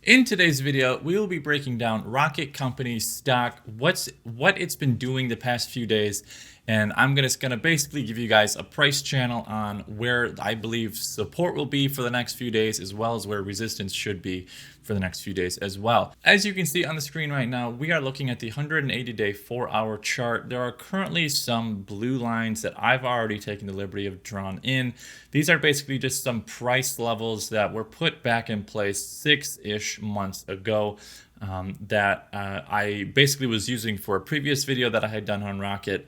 In today's video, we will be breaking down Rocket Companies stock, what it's been doing the past few days, and I'm gonna basically give you guys a price channel on where I believe support will be for the next few days, as well as where resistance should be for the next few days as well. As you can see on the screen right now, we are looking at the 180-day 4-hour chart. There are currently some blue lines that I've already taken the liberty of drawn in. These are basically just some price levels that were put back in place 6-ish months ago that I basically was using for a previous video that I had done on Rocket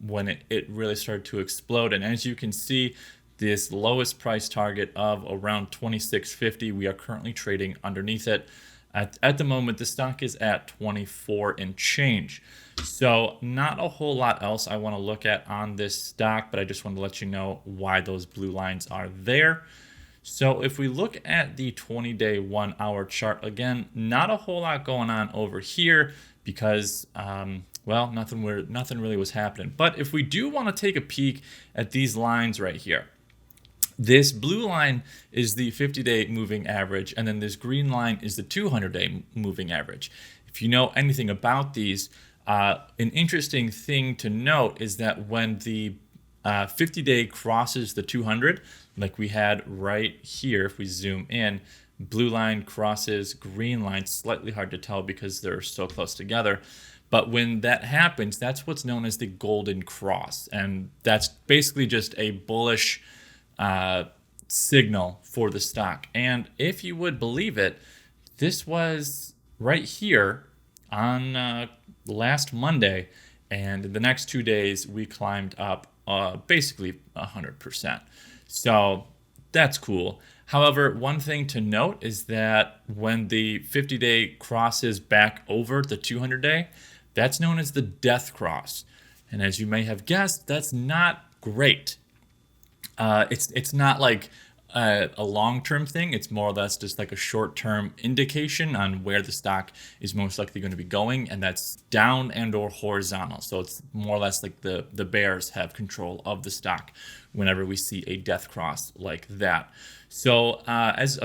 when it really started to explode. And as you can see, this lowest price target of around 26.50, we are currently trading underneath it. At the moment, the stock is at 24 and change. So not a whole lot else I want to look at on this stock, but I just want to let you know why those blue lines are there. So if we look at the 20-day 1-hour chart, again, not a whole lot going on over here because, well, nothing really was happening. But if we do want to take a peek at these lines right here, this blue line is the 50-day moving average, and then this green line is the 200-day moving average. If you know anything about these, an interesting thing to note is that when the 50-day crosses the 200, like we had right here, if we zoom in, blue line crosses green line, slightly hard to tell because they're so close together. But when that happens, that's what's known as the golden cross. And that's basically just a bullish signal for the stock. And if you would believe it, this was right here on last Monday, and the next 2 days we climbed up basically 100%. So that's cool. However, one thing to note is that when the 50-day crosses back over the 200-day, that's known as the death cross. And as you may have guessed, that's not great. It's not like a long-term thing. It's more or less just like a short-term indication on where the stock is most likely going to be going, and that's down and or horizontal. So it's more or less like the bears have control of the stock whenever we see a death cross like that. So as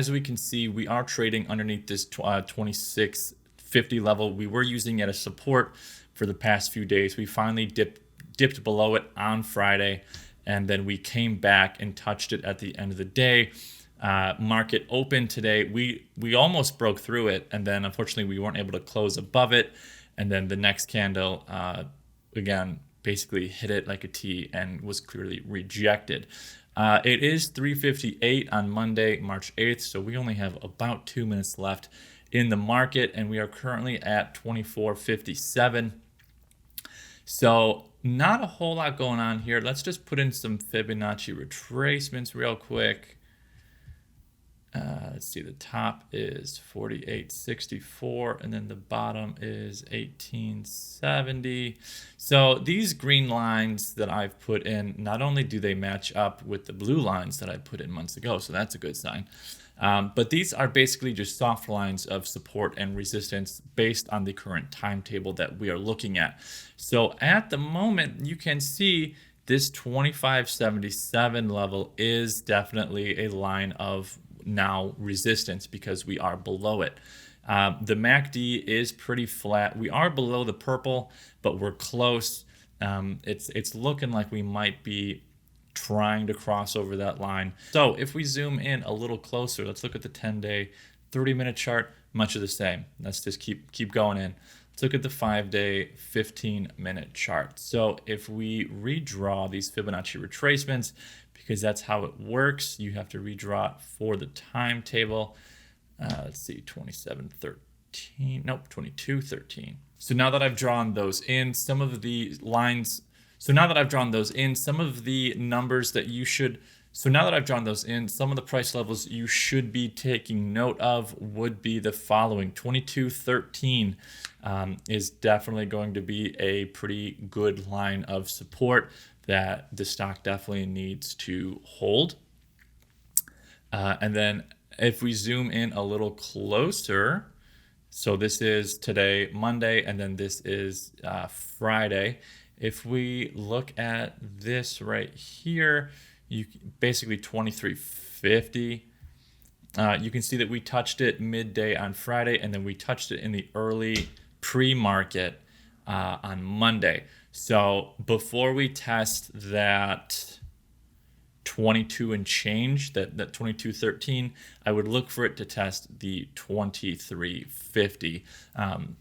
we can see, we are trading underneath this 26.50 level. We were using it as support for the past few days. We finally dipped below it on Friday, and then we came back and touched it at the end of the day. Market opened today. We almost broke through it, and then unfortunately we weren't able to close above it. And then the next candle, again, basically hit it like a T and was clearly rejected. It is 3:58 on Monday, March 8th, so we only have about 2 minutes left in the market, and we are currently at 24.57. So not a whole lot going on here. Let's just put in some Fibonacci retracements real quick. Let's see, the top is 48.64, and then the bottom is 18.70. So these green lines that I've put in, not only do they match up with the blue lines that I put in months ago, so that's a good sign. But these are basically just soft lines of support and resistance based on the current timetable that we are looking at. So at the moment, you can see this 25.77 level is definitely a line of now resistance because we are below it. The MACD is pretty flat. We are below the purple, but we're close. It's looking like we might be trying to cross over that line. So if we zoom in a little closer, let's look at the 10-day, 30-minute chart, much of the same. Let's just keep going in. Let's look at the 5-day, 15-minute chart. So if we redraw these Fibonacci retracements, because that's how it works, you have to redraw it for the timetable. Let's see, 27.13, nope, 22.13. So now that I've drawn those in, some of the lines, some of the numbers that you should, some of the price levels you should be taking note of would be the following. 22.13 is definitely going to be a pretty good line of support that the stock definitely needs to hold. And then if we zoom in a little closer, so this is today, Monday, and then this is Friday. If we look at this right here, you basically 23.50 You can see that we touched it midday on Friday, and then we touched it in the early pre-market on Monday. So before we test that 22 and change, that 22.13, I would look for it to test the 23.50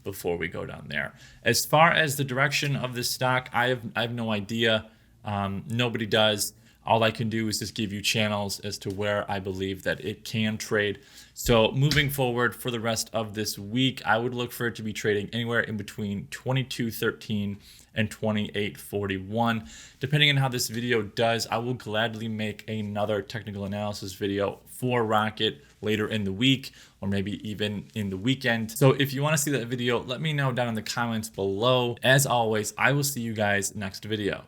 before we go down there. As far as the direction of this stock, I have no idea. Nobody does. All I can do is just give you channels as to where I believe that it can trade. So moving forward for the rest of this week, I would look for it to be trading anywhere in between 22.13 and 28.41. Depending on how this video does, I will gladly make another technical analysis video for Rocket later in the week, or maybe even in the weekend. So if you want to see that video, let me know down in the comments below. As always, I will see you guys next video.